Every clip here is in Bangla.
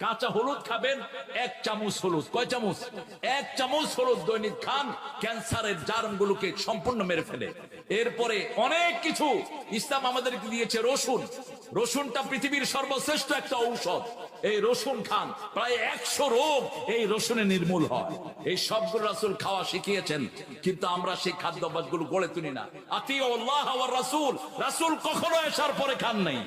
কাঁচা হলুদ খাবেন 1 চামচ হলুদ। কয় চামচ? 1 চামচ হলুদ দৈনিক খান, ক্যান্সারের জার্মগুলোকে সম্পূর্ণ মেরে ফেলে। এরপরে অনেক কিছু ইসলাম আমাদেরকে দিয়েছে। রসুন, রসুনটা পৃথিবীর সর্বশ্রেষ্ঠ একটা ঔষধ। এই রসুন খান, প্রায় 100 রোগ এই রসুনে নির্মূল হয়। এই সবগুলো রাসূল খাওয়া শিখিয়েছেন, কিন্তু আমরা সেই খাদ্যাভ্যাসগুলো গড়ে তুলি না। আতিউল্লাহ ওয়ার রাসূল, রাসূল কখনো এশার পরে খান নাই।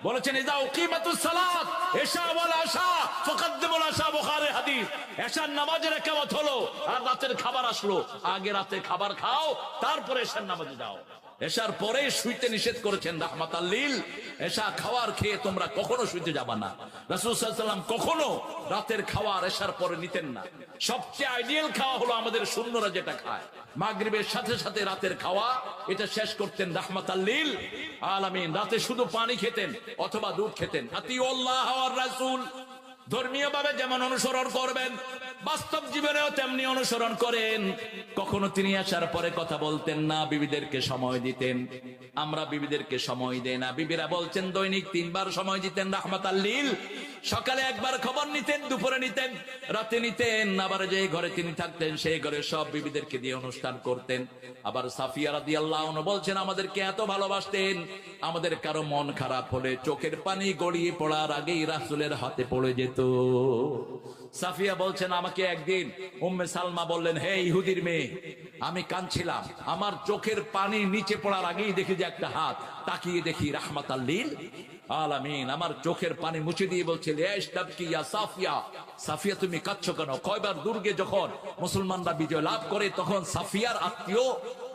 বলেছেন ইযা উকিমাতুস সালাত এশা ওয়াল আশা ফাকাদ্দিমুল আশা, বুখারী হাদিস। এশার নামাজের ইকামত হলো আর রাতের খাবার আসলো, আগে রাতে খাবার খাও, তারপরে এশার নামাজে যাও। এশার পরে শুইতে নিষেধ করেছেন রাহমাতাল লিল। এশা খাওয়ার খেয়ে তোমরা কখনো শুইতে যাবা না। রাসূল সাল্লাল্লাহু আলাইহি ওয়াসাল্লাম কখনো রাতের খাওয়ার এশার পরে নিতেন না। সবচেয়ে আইডিয়াল খাওয়া হলো আমাদের শূন্যরা যেটা খায়, মাগরিবের সাথে সাথে রাতের খাওয়া, এটা শেষ করতেন রাহমাতাল লিল আলামিন। রাতে শুধু পানি খেতেন অথবা দুধ খেতেন। আতিউল্লাহ ওয়ার রাসূল, ধর্মীয় ভাবে যেমন অনুসরণ করবেন, বাস্তব জীবনেও তেমনি অনুসরণ করেন। কখনো তিনি আসার পরে কথা বলতেন না, বিবিদেরকে সময় দিতেন। আমরা বিবিদেরকে সময় দেই না। বিবিরা বলছেন দৈনিক 3 বার সময় দিতেন রাহমাতাল লিল। সকালে 1 বার খবর নিতেন, দুপুরে নিতেন, রাতে নিতেন। আবার যে ঘরে তিনি থাকতেন সেই ঘরে সব বিবিদেরকে দিয়ে অনুষ্ঠান করতেন। আবার সাফিয়া রাদিয়াল্লাহু আনহা বলছেন আমাদেরকে এত ভালোবাসতেন, আমাদের কারো মন খারাপ হলে চোখের পানি গড়িয়ে পড়ার আগেই রাসূলের হাতে পড়ে যেত। সাফিয়া বলছেন আমাকে একদিন উম্মে সালমা বললেন, হে ইহুদির মেয়ে, আমি কাঁদছিলাম, আমার চোখের পানি নিচে পড়ার আগেই দেখি যে একটা হাত, তাকিয়ে দেখি রাহমাতাল লিল আলামিন আমার চোখের পানি মুছে দিয়ে বলছে সাফিয়া, সাফিয়া তুমি কাঁদছো কেন? কয়বার দুর্গে যখন মুসলমানরা বিজয় লাভ করে তখন সাফিয়ার আত্মীয়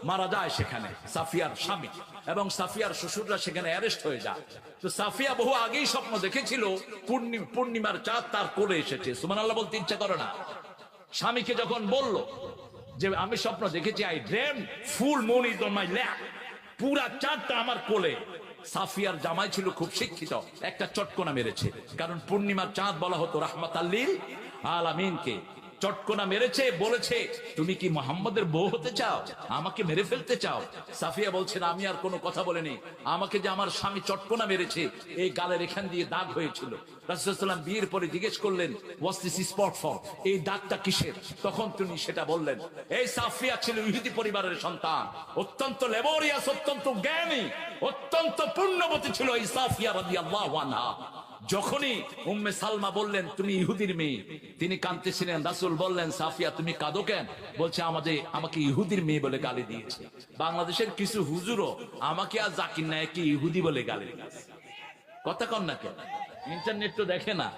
মারা যায় সেখানে, সাফিয়ার স্বামী এবং সাফিয়ার শ্বশুররা সেখানে অ্যারেস্ট হয়ে যায়। তো সাফিয়া বহু আগেই স্বপ্ন দেখেছিল পূর্ণিমার চাঁদ তার কোলে এসেছে। সুবহানাল্লাহ বলতে ইচ্ছা করে না? স্বামীকে যখন বলল যে আমি স্বপ্ন দেখেছি, I dream full moon is on my lap, পুরা চাঁদটা আমার কোলে, সাফিয়ার জামাই ছিল খুব শিক্ষিত, একটা চটকনা মেরেছে। কারণ পূর্ণিমার চাঁদ বলা হতো রাহমাতাল লিল আলামিনকে। চটকনা মেরেছে, বলেছে তুমি কি মুহাম্মদের বউ হতে চাও, আমাকে মেরে ফেলতে চাও? সাফিয়া বলছেন আমি আর কোনো কথা বলিনি, আমাকে যে আমার স্বামী চটকনা মেরেছে এই গালের এখান দিয়ে দাগ হয়েছিল। রাসূলুল্লাহ সাল্লাল্লাহু আলাইহি ওয়াসাল্লাম বিয়ের পরে জিজ্ঞেস করলেন হোয়াটস দিস স্পট ফর, এই দাগটা কিসের? তখন তিনি সেটা বললেন। এই সাফিয়া ছিল ইহুদি পরিবারের সন্তান, অত্যন্ত লেবরিয়াস, অত্যন্ত জ্ঞানী, অত্যন্ত পুণ্যবতী ছিল এই সাফিয়া রাদিয়াল্লাহু আনহা। যখনই উম্মে সালমা বললেন তুমি ইহুদির মেয়ে, তিনি কাঁদতেছিলেন। রাসূল বললেন সাফিয়া তুমি কাঁদো কেন? বলছে আমাকে ইহুদির মেয়ে বলে গালি দিয়েছে। বাংলাদেশের কিছু হুজুরও আমাকে আর জাকির নায়েককে ইহুদি বলে গালি দিয়েছে। কথা কন না কেন? ইন্টারনেট তো দেখে না।